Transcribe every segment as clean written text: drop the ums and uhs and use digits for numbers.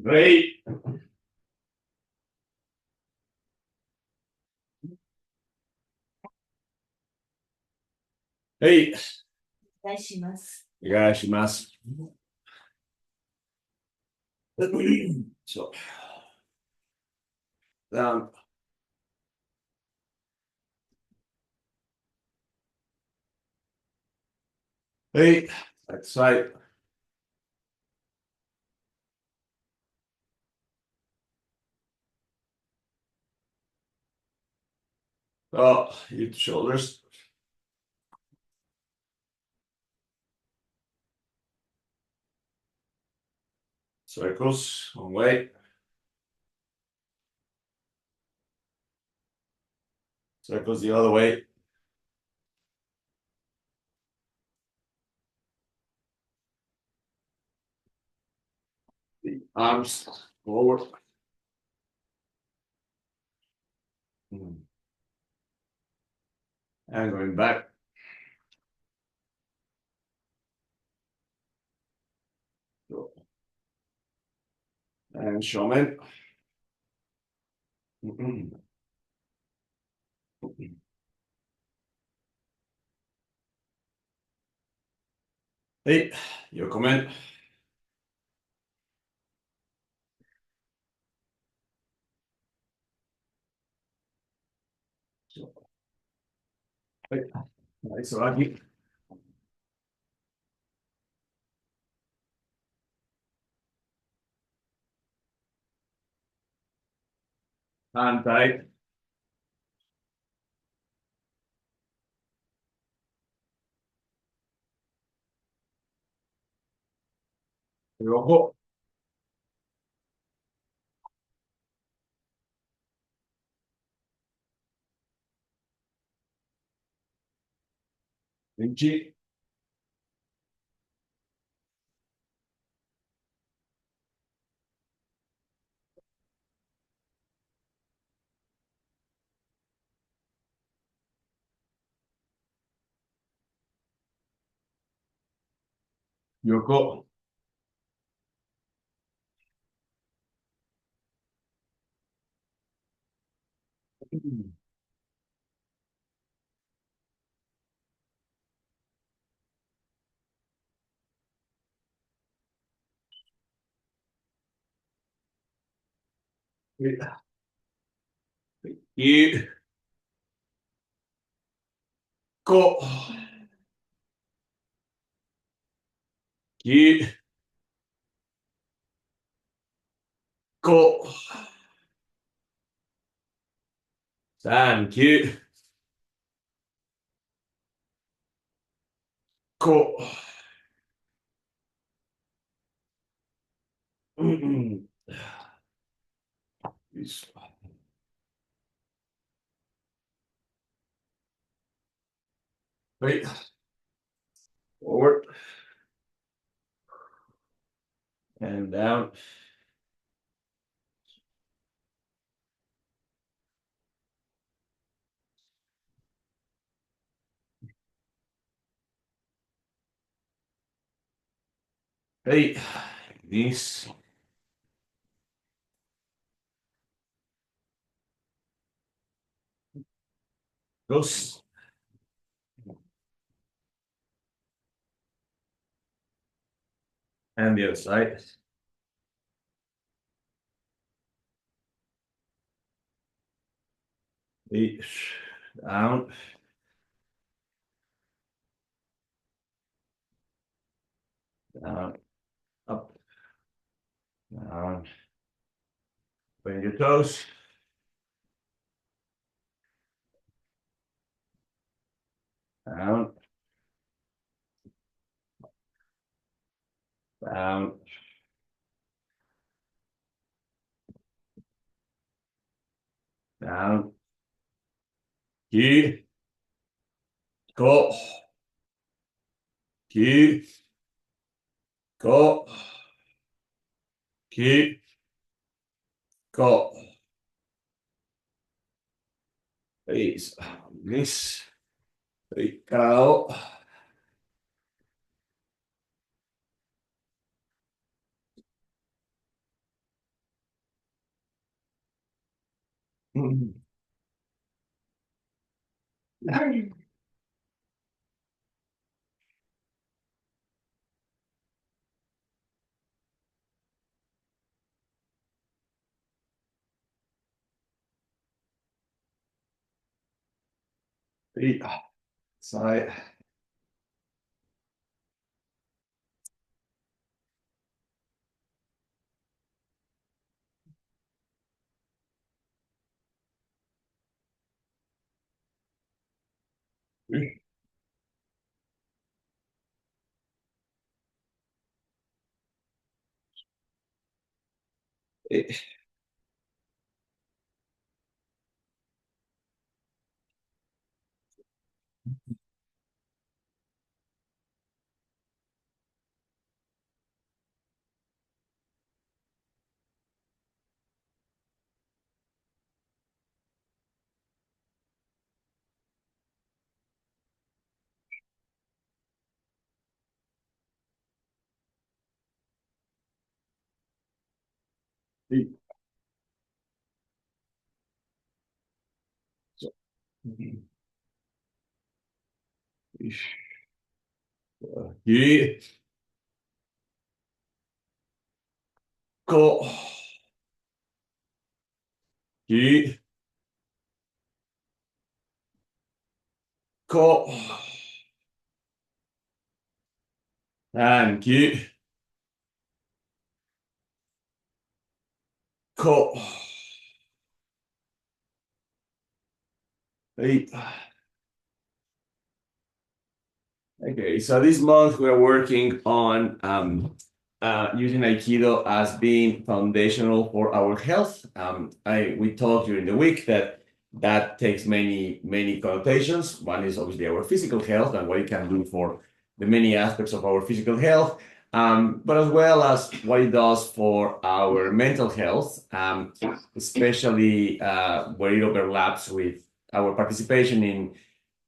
Great. Hey, お願いします。お願いします。So, down. Hey, back side. Oh, use the shoulders. Circles, one way. Circles the other way. The arms forward. And going back. And showman. Hey, you come in. Hey, nice, Rocky. Hand tight. Rojo. Vinci. Yoko. You go. You go. Thank you. Go. Wait. Forward and down. Hey, knees. Goes. And the other side. Eight. Down. Down. Up. Down. Bend your toes. Down. Down. Down. Key. Go. Key. Go. Key. Go. Please. Knees. Go. Side. Gi, ko, gi, ko, and gi, ko. Hey. Okay, so this month we are working on using Aikido as being foundational for our health. We talked during the week that that takes many connotations. One is obviously our physical health and what it can do for the many aspects of our physical health, but as well as what it does for our mental health, especially where it overlaps with our participation in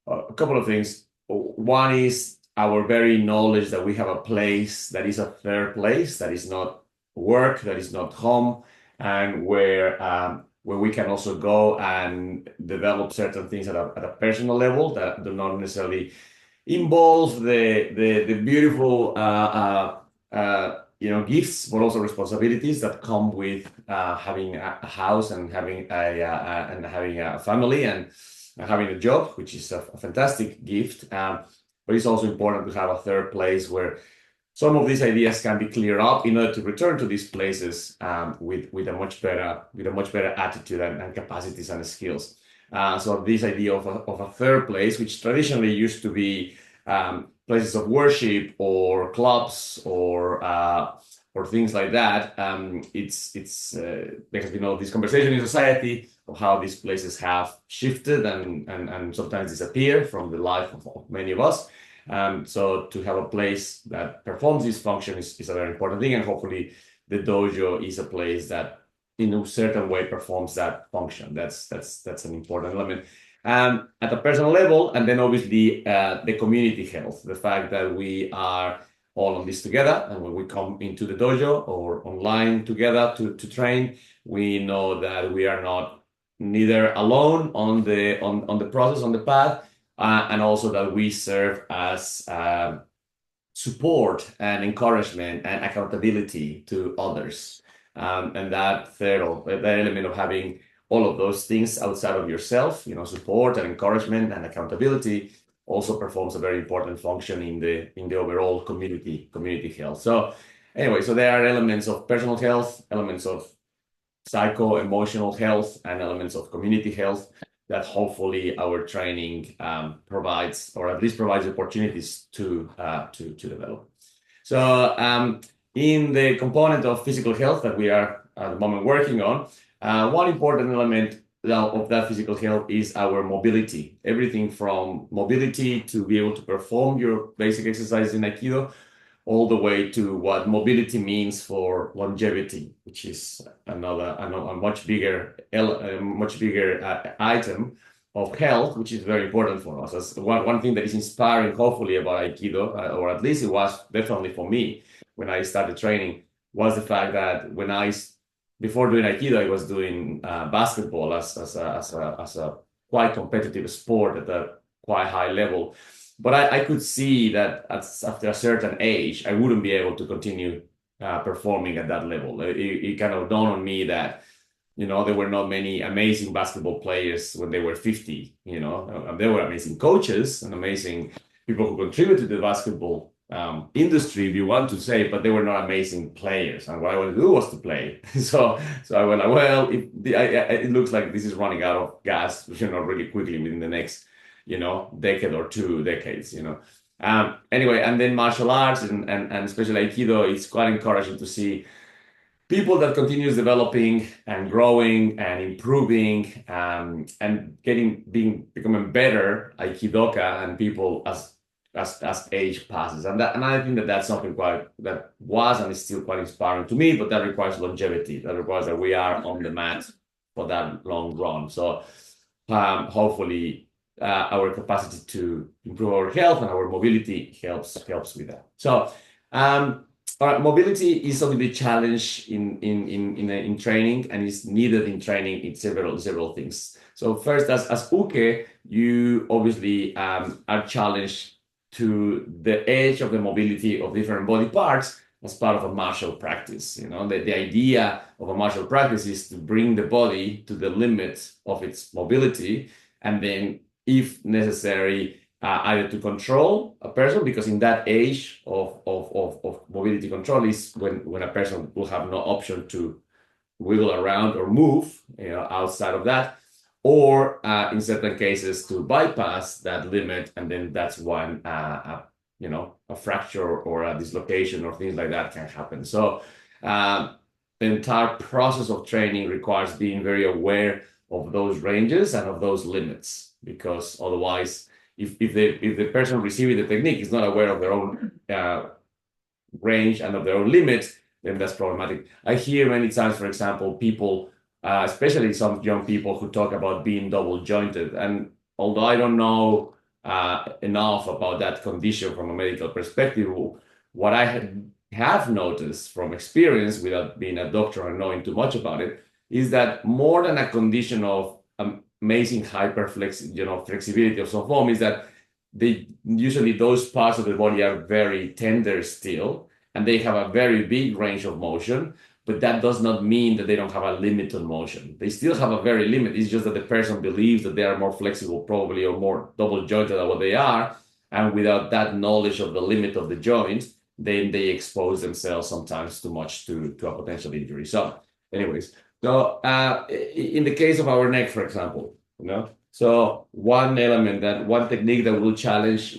a couple of things. One is our very knowledge that we have a place that is a third place, that is not work, that is not home, and where we can also go and develop certain things at a personal level that do not necessarily involve the beautiful gifts, but also responsibilities that come with having a house and having a family and having a job, which is a fantastic gift. But it's also important to have a third place where some of these ideas can be cleared up in order to return to these places with a much better attitude and capacities and skills. So this idea of a third place, which traditionally used to be places of worship or clubs or things like that, there has been all this conversation in society of how these places have shifted and sometimes disappear from the life of many of us. So to have a place that performs this function is a very important thing, and hopefully the dojo is a place that in a certain way performs that function. That's an important element. At a personal level, and then obviously the community health, the fact that we are all on this together, and when we come into the dojo or online together to train, we know that we are not neither alone on the process, on the path, and also that we serve as support and encouragement and accountability to others. And that that element of having all of those things outside of yourself, support and encouragement and accountability also performs a very important function in the overall community health. So anyway, so there are elements of personal health, elements of psycho-emotional health, and elements of community health that hopefully our training provides, or at least provides opportunities to develop. So in the component of physical health that we are at the moment working on, one important element of that physical health is our mobility. Everything from mobility to be able to perform your basic exercises in Aikido, all the way to what mobility means for longevity, which is a much bigger item of health, which is very important for us. As one thing that is inspiring, hopefully, about Aikido, or at least it was definitely for me when I started training, was the fact that when I before doing Aikido, I was doing basketball as a quite competitive sport at a quite high level. But I could see that after a certain age, I wouldn't be able to continue performing at that level. It kind of dawned on me that, there were not many amazing basketball players when they were 50, there were amazing coaches and amazing people who contributed to the basketball industry, if you want to say, but they were not amazing players. And what I wanted to do was to play. So I went like, well, it looks like this is running out of gas, really quickly within the next, decade or 2 decades. Anyway, and then martial arts and especially Aikido, it's quite encouraging to see people that continues developing and growing and improving and becoming better Aikidoka and people as age passes. And I think that's something that was and is still quite inspiring to me, but that requires longevity. That requires that we are on the mat for that long run. So hopefully our capacity to improve our health and our mobility helps with that. So mobility is obviously a challenge in training and is needed in training in several things. So first, as uke, you obviously are challenged to the edge of the mobility of different body parts as part of a martial practice. The idea of a martial practice is to bring the body to the limit of its mobility, and then, if necessary, either to control a person, because in that age of mobility control is when a person will have no option to wiggle around or move outside of that, or in certain cases to bypass that limit, and then that's when a fracture or a dislocation or things like that can happen. So the entire process of training requires being very aware of those ranges and of those limits, because otherwise, if the person receiving the technique is not aware of their own range and of their own limits, then that's problematic. I hear many times, for example, people, especially some young people, who talk about being double jointed. And although I don't know enough about that condition from a medical perspective, what I have noticed from experience, without being a doctor and knowing too much about it, is that more than a condition of amazing flexibility of some form, is that usually those parts of the body are very tender still, and they have a very big range of motion, but that does not mean that they don't have a limit on motion. They still have a very limit. It's just that the person believes that they are more flexible, probably, or more double jointed than what they are. And without that knowledge of the limit of the joint, then they expose themselves sometimes too much to a potential injury. So anyways, so in the case of our neck, for example, so one technique that will challenge,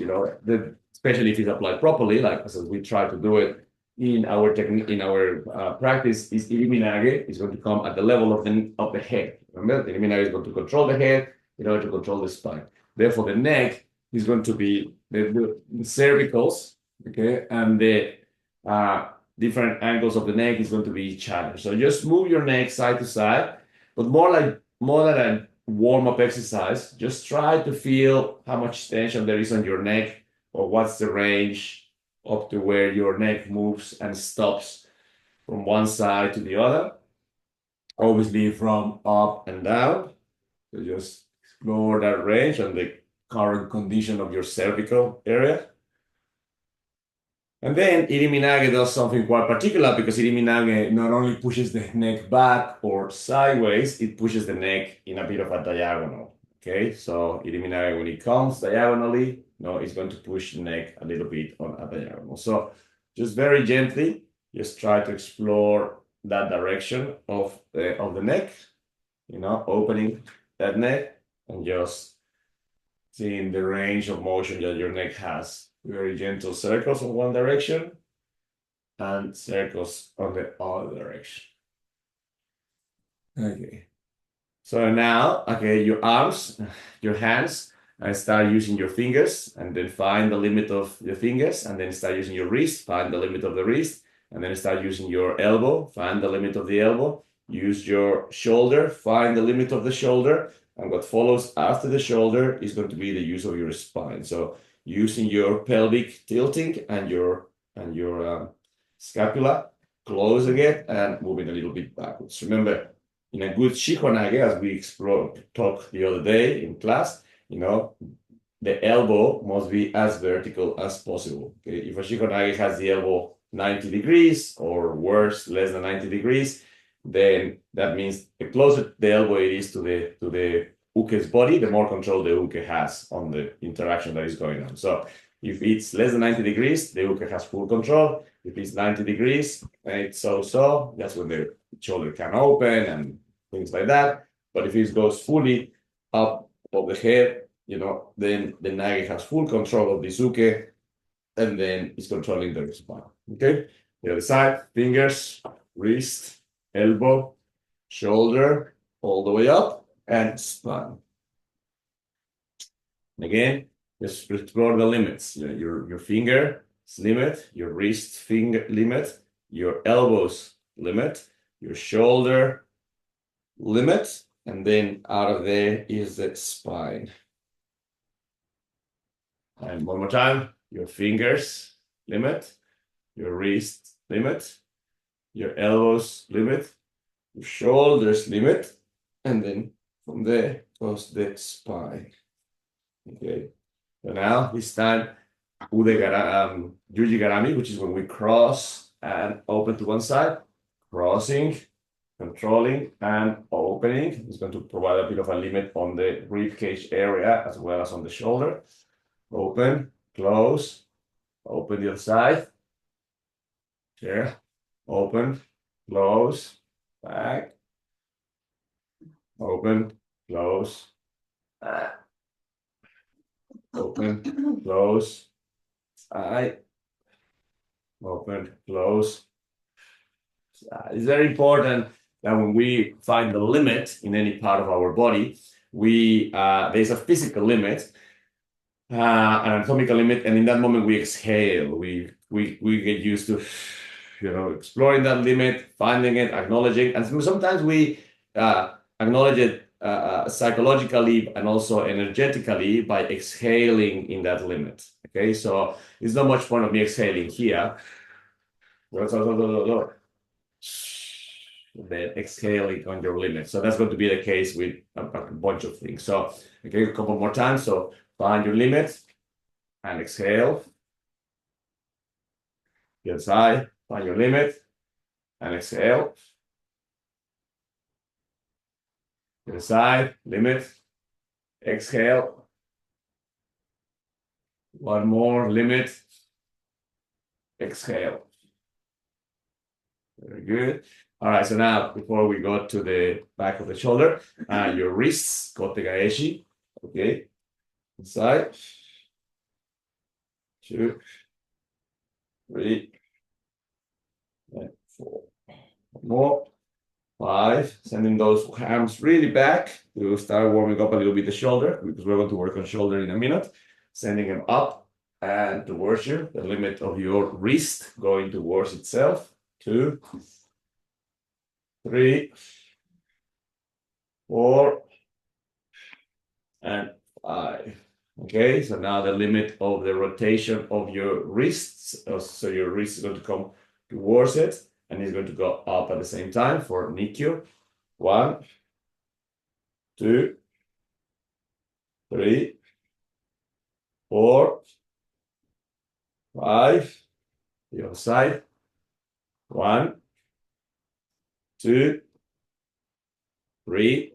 especially if it's applied properly, like as we try to do it in our technique, in our practice, is iriminage. Is going to come at the level of the head. Remember, the iriminage is going to control the head in order to control the spine. Therefore, the neck is going to be the cervicals, okay, and the different angles of the neck is going to be challenged. So just move your neck side to side, but more than a warm-up exercise, just try to feel how much tension there is on your neck, or what's the range up to where your neck moves and stops from one side to the other. Obviously from up and down. So just explore that range and the current condition of your cervical area. And then iriminage does something quite particular, because iriminage not only pushes the neck back or sideways, it pushes the neck in a bit of a diagonal. Okay, so iriminage, when it comes diagonally, it's going to push the neck a little bit on a diagonal. So just very gently, just try to explore that direction of the neck, opening that neck and just seeing the range of motion that your neck has. Very gentle circles in one direction and circles on the other direction. Okay. So now, your arms, your hands, and start using your fingers, and then find the limit of your fingers, and then start using your wrist, find the limit of the wrist, and then start using your elbow, find the limit of the elbow, use your shoulder, find the limit of the shoulder, and what follows after the shoulder is going to be the use of your spine. So using your pelvic tilting and your scapula close again, and moving a little bit backwards. Remember, in a good shikonage, as we talked the other day in class, the elbow must be as vertical as possible. Okay? If a shikonage has the elbow 90 degrees or worse, less than 90 degrees, then that means the closer the elbow it is to the uke's body, the more control the uke has on the interaction that is going on. So if it's less than 90 degrees, the uke has full control. If it's 90 degrees, it's so, that's when the shoulder can open and things like that. But if it goes fully up of the head, then the nage has full control of the uke, and then it's controlling the spine. Okay, the other side, fingers, wrist, elbow, shoulder, all the way up, and spine. Again, just explore the limits. Your finger limit, your wrist finger limit, your elbows limit, your shoulder limit, and then out of there is the spine. And one more time, your fingers limit, your wrist limit, your elbows limit, your shoulders limit, and then from there goes the spine. Okay, so now this time Juji Garami, which is when we cross and open to one side, crossing, controlling, and opening. It's going to provide a bit of a limit on the rib cage area as well as on the shoulder. Open, close, open the other side. Here, open, close, back, open, close, back, open, close, side, open, close. It's very important that when we find the limit in any part of our body, there's a physical limit, an anatomical limit, and in that moment we exhale. We get used to, exploring that limit, finding it, acknowledging, and sometimes we acknowledge it psychologically and also energetically by exhaling in that limit. Okay, so it's not much point of me exhaling here. Then exhaling on your limit. So that's going to be the case with a bunch of things. So, okay, a couple more times. So find your limit and exhale. The other side, find your limit and exhale. The other side, limit, exhale. One more, limit, exhale. Very good. All right, so now before we go to the back of the shoulder, your wrists, kote gaeshi, okay, inside, 2, 3, and 4, more, 5, sending those arms really back to start warming up a little bit the shoulder, because we're going to work on shoulder in a minute, sending them up and towards you, the limit of your wrist going towards itself, 2, 3, 4, and 5. Okay, so now the limit of the rotation of your wrists, so your wrist is going to come towards it, and it's going to go up at the same time for Nikyo. 1, 2, 3, 4, 5. The other side. 1, 2, 3,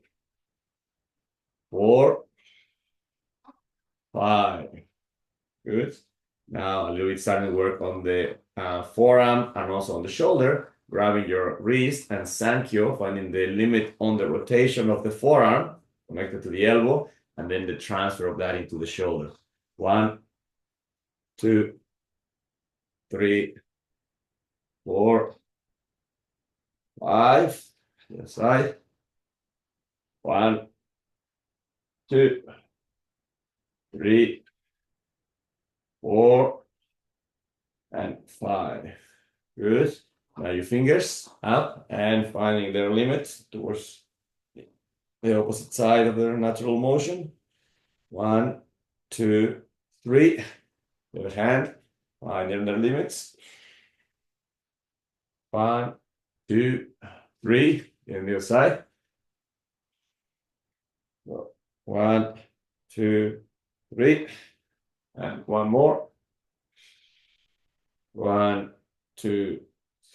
4, 5. Good. Now a little bit starting to work on the forearm and also on the shoulder, grabbing your wrist and sankyo, finding the limit on the rotation of the forearm connected to the elbow, and then the transfer of that into the shoulder. 1, 2, 3, 4, 5. The other side. 1, 2, 3, 4, and 5. Good. Now your fingers up and finding their limit towards the opposite side of their natural motion. 1, 2, 3. The other hand, finding their limits. 1, 2, 3. In the other side. 1, 2, 3. And one more. 1, 2,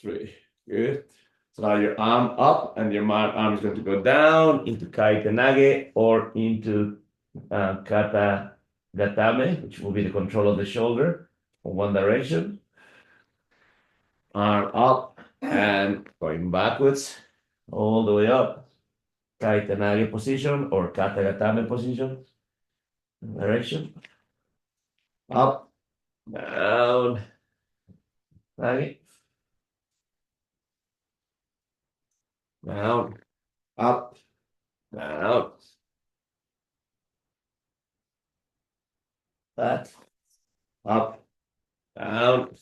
3. Good. So now your arm up and your arm is going to go down into kaite nage or into kata gatame, which will be the control of the shoulder in one direction. Arm up and going backwards all the way up. Kaite nage position or kata gatame position. Direction. Up, down, nage. Down, up, down. That, up, down,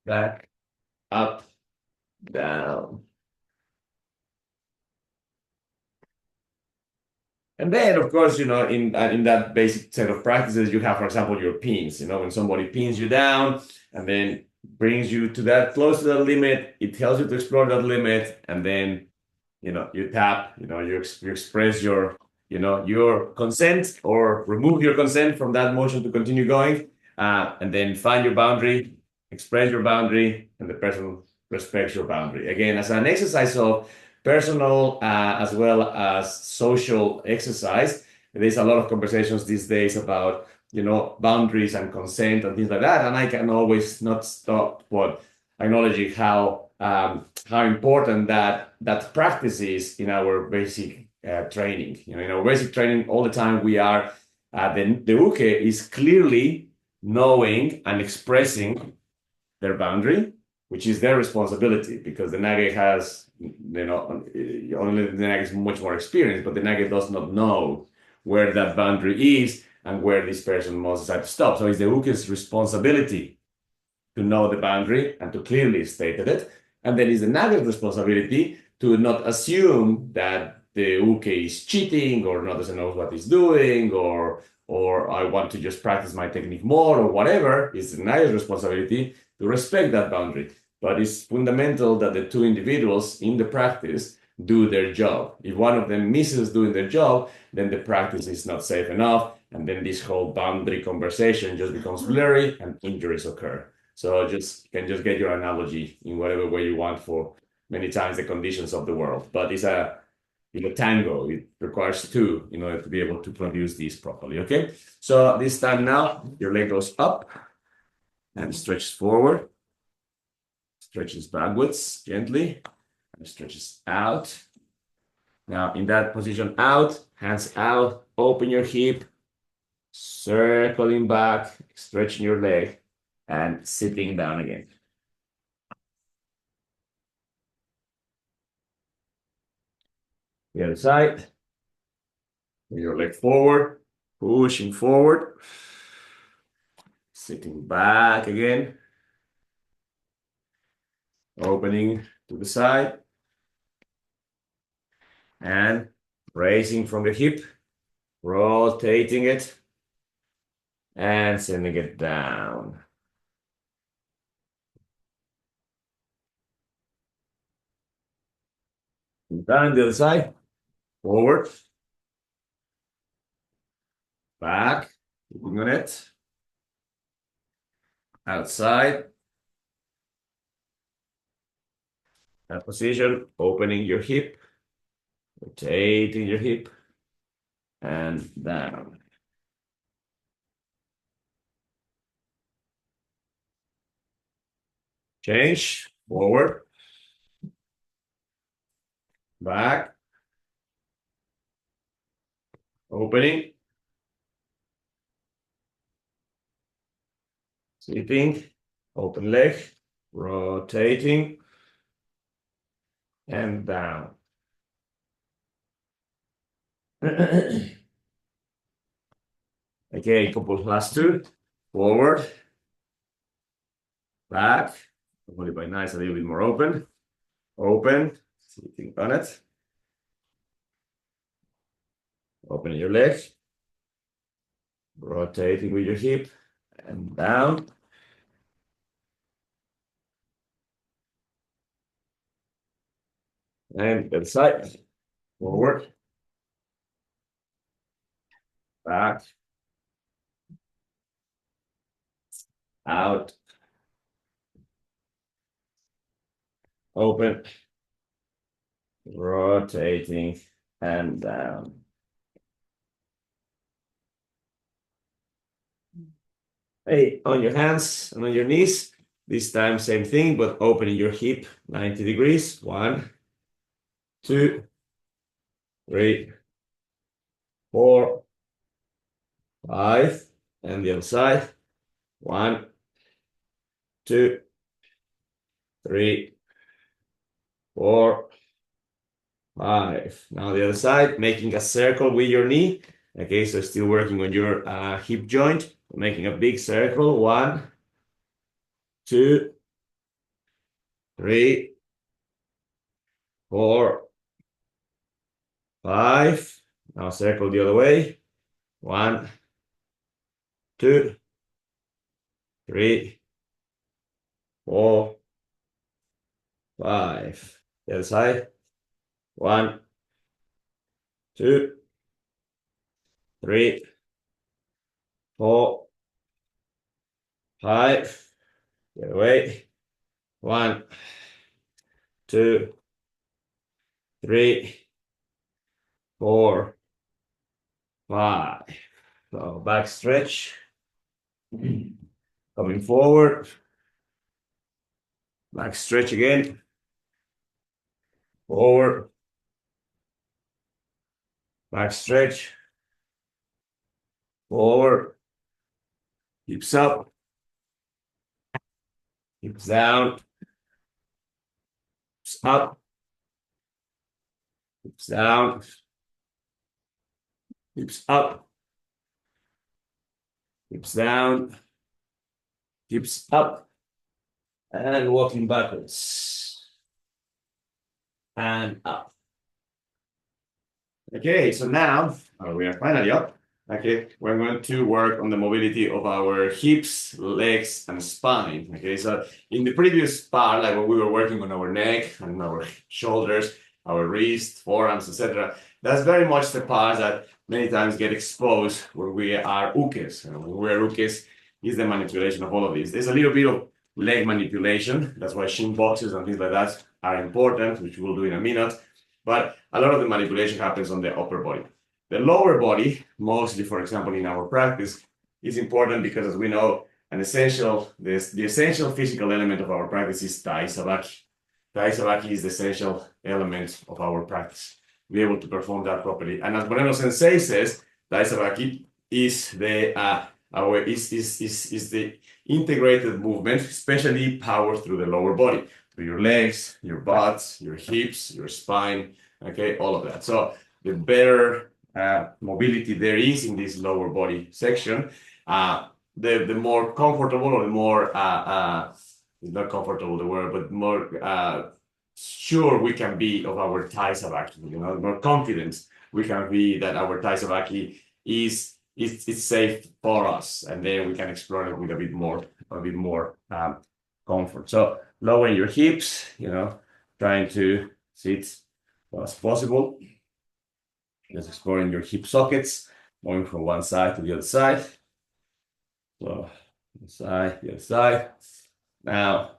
back, up, down. And then, of course, in that basic set of practices, you have, for example, your pins. When somebody pins you down and then brings you to that close to that limit, it helps you to explore that limit, and then you tap, you express your consent or remove your consent from that motion to continue going, and then find your boundary, express your boundary, and the person respects your boundary. Again, as an exercise of personal as well as social exercise, there's a lot of conversations these days about boundaries and consent and things like that, and I can always not stop but acknowledging how important that practice is in our basic training. In our basic training, all the time we are the uke is clearly knowing and expressing their boundary, which is their responsibility, because the nage has, only the nage is much more experienced, but the nage does not know where that boundary is and where this person must decide to stop. So it's the uke's responsibility to know the boundary and to clearly state it. And then it's the nage's responsibility to not assume that the uke is cheating or not doesn't know what he's doing, or I want to just practice my technique more or whatever. It's the nage's responsibility to respect that boundary. But it's fundamental that the two individuals in the practice do their job. If one of them misses doing their job, then the practice is not safe enough, and then this whole boundary conversation just becomes blurry and injuries occur. So you can just get your analogy in whatever way you want for many times the conditions of the world. But it's a tango. It requires two in order to be able to produce this properly. Okay. So this time now, your leg goes up and stretches forward, stretches backwards gently, and stretches out. Now in that position out, hands out, open your hip, circling back, stretching your leg, and sitting down again. The other side. Bring your leg forward, pushing forward, sitting back again, opening to the side, and raising from the hip, rotating it, and sending it down. Down the other side, forward, back, keeping on it, outside, that position, opening your hip, rotating your hip, and down. Change, forward, back, opening, sitting, open leg, rotating, and down. Okay, couple last two. Forward, back, hopefully by nice, a little bit more open. Open, sitting on it. Open your leg, rotating with your hip, and down. And the other side. Forward. Back. Out. Open. Rotating and down. Hey, on your hands and on your knees. This time, same thing, but opening your hip 90 degrees. 1, 2, 3, 4, 5. And the other side. 1, 2, 3, 4, 5. Now the other side, making a circle with your knee. Okay, so still working on your hip joint, making a big circle. 1, 2, 3, 4, 5. Now circle the other way. 1, 2, 3, 4, 5. The other side. 1, 2, 3, 4, 5. The other way. 1, 2, 3, 4, 5. So back stretch. Coming forward. Back stretch again. Forward. Back stretch. Forward. Hips up. Hips down. Hips up. Hips down. Hips up. Hips down. Hips up. And walking backwards. And up. Okay, so now we are finally up. Okay, we're going to work on the mobility of our hips, legs, and spine. Okay, so in the previous part, like when we were working on our neck and our shoulders, our wrists, forearms, etc., that's very much the part that many times get exposed when we are ukes. When we are ukes, is the manipulation of all of this. There's a little bit of leg manipulation. That's why shin boxes and things like that are important, which we'll do in a minute. But a lot of the manipulation happens on the upper body. The lower body, mostly, for example, in our practice, is important because, as we know, the essential physical element of our practice is Tai Sabaki. Tai Sabaki is the essential element of our practice. Be able to perform that properly. And as Moreno Sensei says, Tai Sabaki is the integrated movement, especially power through the lower body, through your legs, your butts, your hips, your spine, okay, all of that. So the better mobility there is in this lower body section, the more comfortable, or the more it's not comfortable the word, but more sure we can be of our Tai Sabaki, more confident we can be that our Tai Sabaki is safe for us, and then we can explore it with a bit more comfort. So lowering your hips, trying to sit as well as possible. Just exploring your hip sockets, going from one side to the other side. So the other side. Now,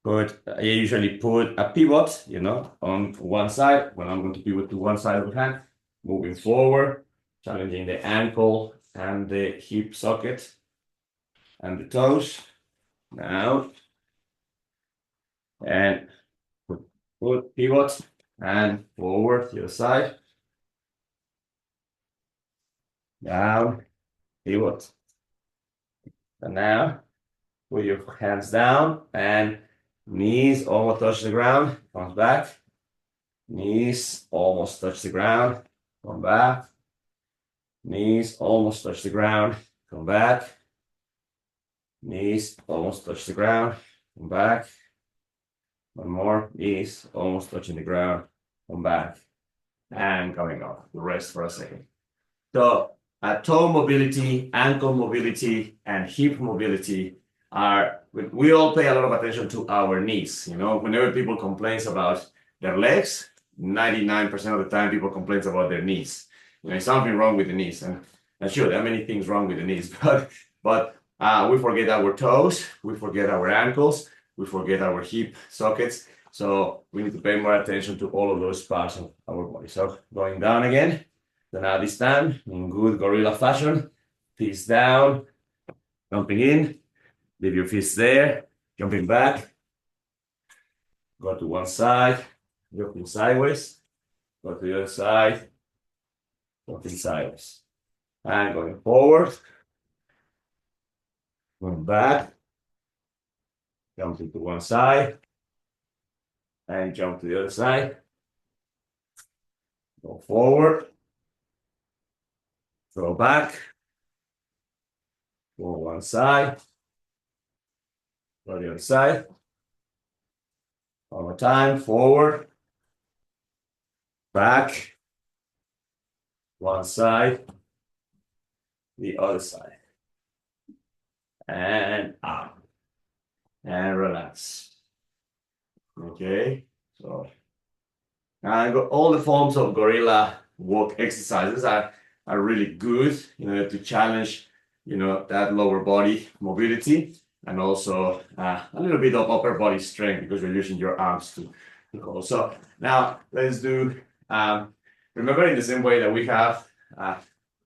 I usually put a pivot, on one side. When I'm going to pivot to one side of the hand, moving forward, challenging the ankle and the hip socket and the toes. Now, and put pivot and forward to the other side. Down, pivot. And now, put your hands down and knees almost touch the ground. Comes back. Knees almost touch the ground. Come back. Knees almost touch the ground. Come back. Knees almost touch the ground. Come back. One more. Knees almost touching the ground. Come back. And coming off. Rest for a second. So toe mobility, ankle mobility, and hip mobility we all pay a lot of attention to our knees. Whenever people complain about their legs, 99% of the time people complain about their knees. There's something wrong with the knees, and sure, there are many things wrong with the knees, but we forget our toes, we forget our ankles, we forget our hip sockets. So we need to pay more attention to all of those parts of our body. So going down again. So now this time in good gorilla fashion, fists down, jumping in, leave your fists there, jumping back, go to one side, jumping sideways, go to the other side, jumping sideways, and going forward, going back, jumping to one side, and jump to the other side, go forward, throw back, go one side, go the other side, one more time, forward, back, one side, the other side, and up, and relax. Okay, so I got all the forms of gorilla walk exercises are really good, to challenge, that lower body mobility and also a little bit of upper body strength because you're using your arms to go. So now let's do, remember in the same way that we have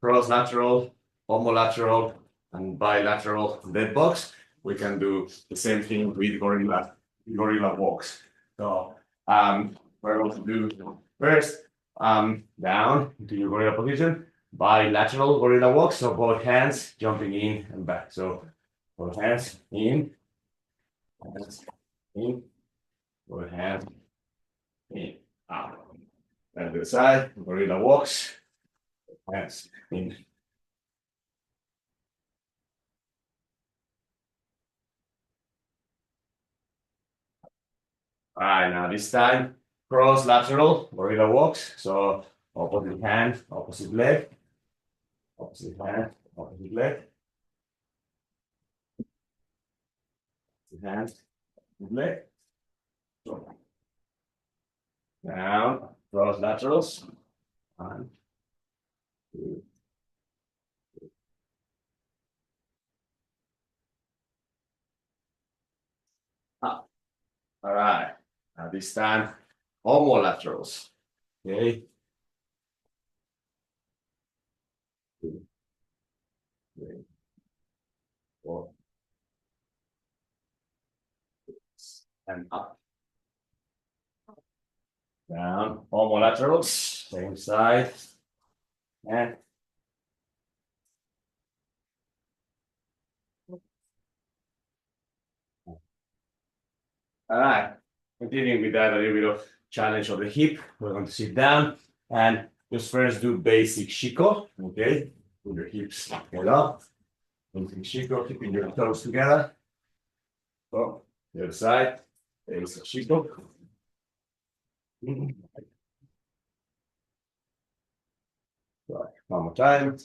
cross-lateral, homolateral, and bilateral dead box, we can do the same thing with gorilla walks. So we're going to do first down into your gorilla position, bilateral gorilla walk. So both hands jumping in and back. So both hands in, both hands in, out. And the side, gorilla walks, hands in. All right, now this time, cross lateral, gorilla walks. So opposite hand, opposite leg, opposite hand, opposite leg, opposite hand, opposite leg. So, down, cross laterals. 1, 2, up. All right, now this time, homolaterals. Okay. 2, 3, 4, and up. Down, homolaterals, same side, and all right, continuing with that, a little bit of challenge of the hip. We're going to sit down and just first do basic shiko, okay? Put your hips head up, basic shiko, keeping your toes together. So, the other side, basic shiko. Right, one more time.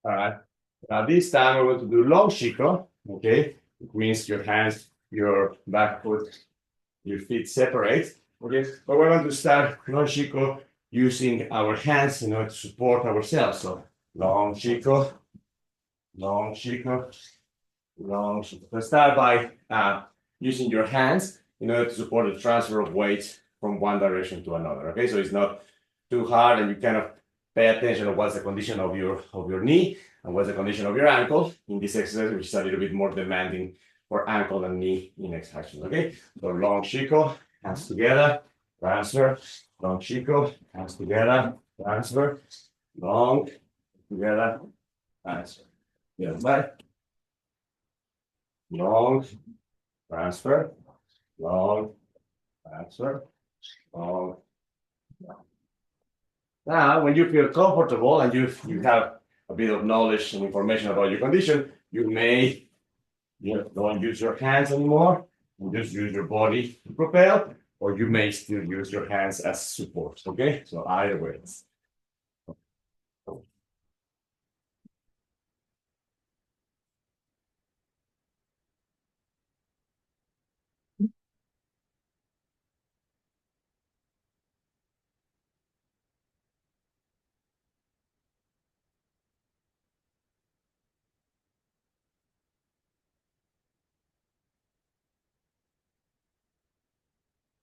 All right. Now this time we're going to do long shiko, okay? It means your hands, your back foot, your feet separate, okay? But we're going to start long shiko using our hands, to support ourselves. So long shiko, long shiko, long shiko. So start by using your hands in order to support the transfer of weight from one direction to another, okay? So it's not too hard, and you kind of pay attention to what's the condition of your knee and what's the condition of your ankle in this exercise, which is a little bit more demanding for ankle and knee in exercises, okay? So long shiko, hands together, transfer, long shiko, hands together, transfer, long, together, transfer. Yeah, back. Long, transfer, long, transfer, long. Now, when you feel comfortable and you have a bit of knowledge and information about your condition, you may don't use your hands anymore, and just use your body to propel, or you may still use your hands as support, okay? So either ways.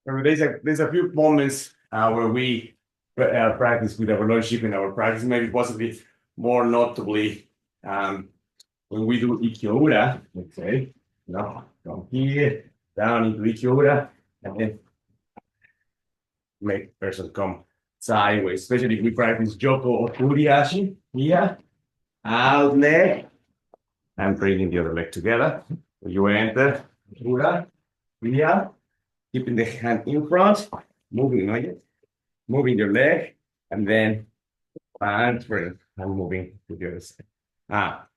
There's a few moments where we practice with our Lordship in our practice, maybe possibly more notably when we do Ikiura, let's say, from here down into Ikiura, and then make person come sideways, especially if we practice Joko or Kuriashi here, out leg, and bringing the other leg together. You enter Ikiura, here, keeping the hand in front, moving your leg, and then transferring and moving to the other side.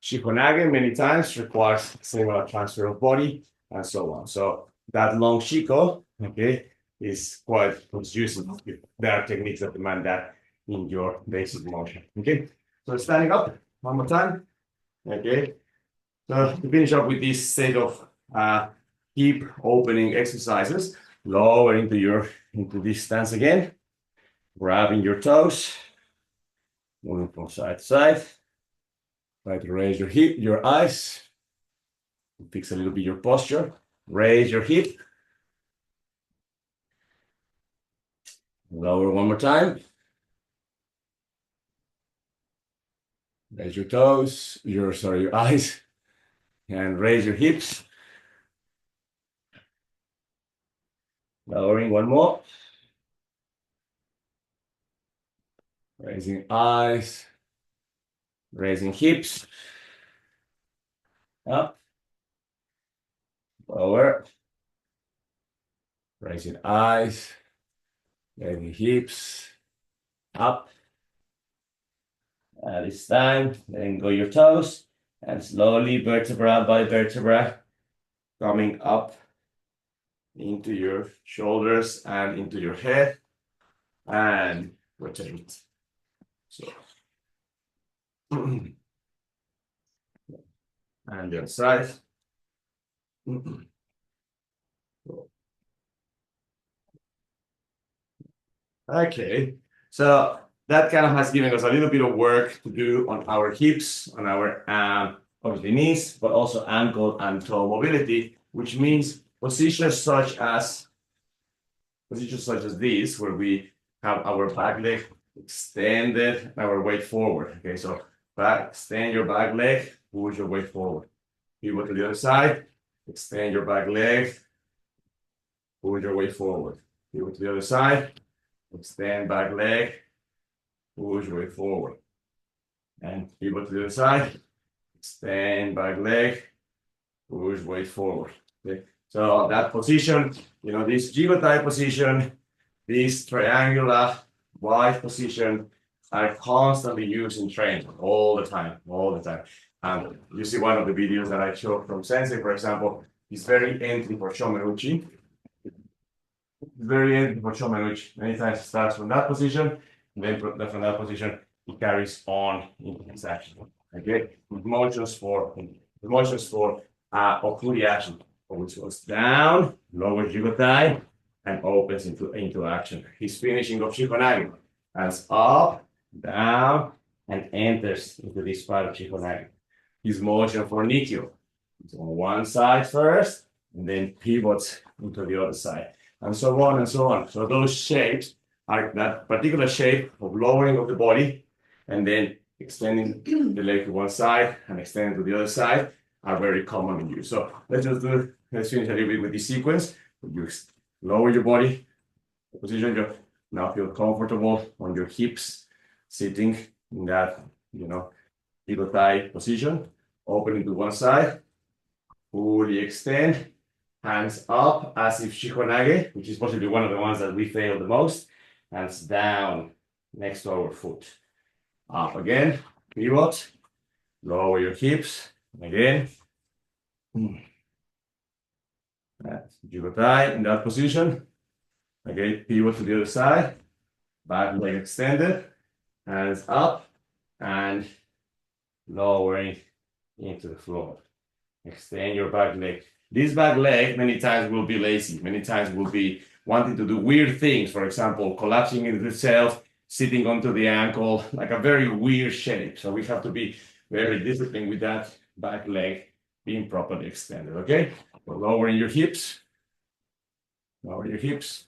Shikonage many times requires similar transfer of body and so on. So that long shiko, okay, is quite useful. There are techniques that demand that in your basic motion. Okay, so standing up one more time. Okay, so to finish up with this set of hip opening exercises, lower into this stance again, grabbing your toes, moving from side to side. Try to raise your eyes, fix a little bit your posture, raise your hip, lower one more time. Raise your toes, your eyes, and raise your hips. Lowering one more. Raising eyes, raising hips. Up, lower. Raising eyes, raising hips, up. This time, then go your toes, and slowly, vertebra by vertebra, coming up into your shoulders and into your head, and rotate. So, and the other side. Okay, so that kind of has given us a little bit of work to do on our hips, on our obviously knees, but also ankle and toe mobility, which means positions such as this, where we have our back leg extended and our weight forward. Okay, so extend your back leg, push your weight forward. Pivot to the other side, extend your back leg, push your weight forward. Pivot to the other side, extend back leg, push your weight forward. And pivot to the other side, extend back leg, push weight forward. Okay. So that position, this jigotai position, this triangular wide position are constantly used in training all the time. You see one of the videos that I showed from Sensei, for example, is very entry for Shomenuchi. Many times it starts from that position, and then from that position, it carries on into this action. Okay, with motions for Okuri action, which goes down, lower jigotai, and opens into action. His finishing of Shikonage, hands up, down, and enters into this part of Shikonage. His motion for Nikyo, it's on one side first, and then pivots into the other side, and so on and so on. So those shapes are that particular shape of lowering of the body, and then extending the leg to one side and extending to the other side are very common in use. So let's finish a little bit with this sequence. You lower your body, position you now feel comfortable on your hips, sitting in that, heel thigh position, opening to one side, fully extend, hands up as if Shikonage, which is possibly one of the ones that we fail the most, hands down next to our foot. Up again, pivot, lower your hips, again. Jigotai in that position. Again, pivot to the other side, back leg extended, hands up, and lowering into the floor. Extend your back leg. This back leg many times will be lazy, many times will be wanting to do weird things. For example, collapsing into itself, sitting onto the ankle, like a very weird shape. So we have to be very disciplined with that back leg being properly extended, okay? So lowering your hips, lower your hips,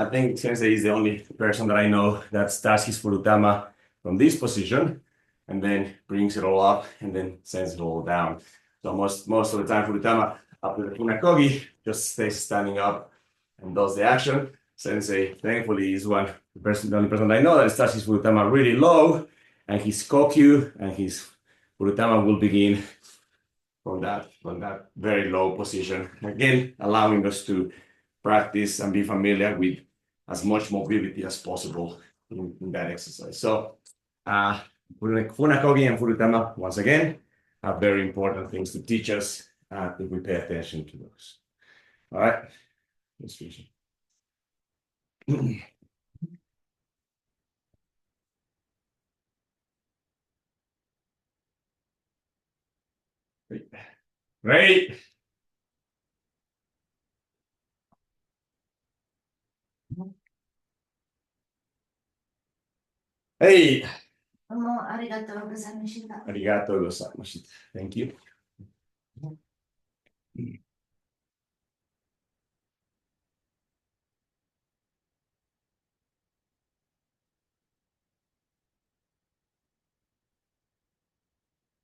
I think Sensei is the only person that I know that starts his Furutama from this position and then brings it all up and then sends it all down. So most of the time, Furutama after the Funakogi just stays standing up and does the action. Sensei, thankfully, is the only person I know that starts his Furutama really low, and his Kokyu and his Furutama will begin from that very low position. Again, allowing us to practice and be familiar with as much mobility as possible in that exercise. So Funakogi and Furutama, once again, are very important things to teach us if we pay attention to those. All right, let's finish it. Great. Hey. どうもありがとうございました。ありがとうございました。Thank you.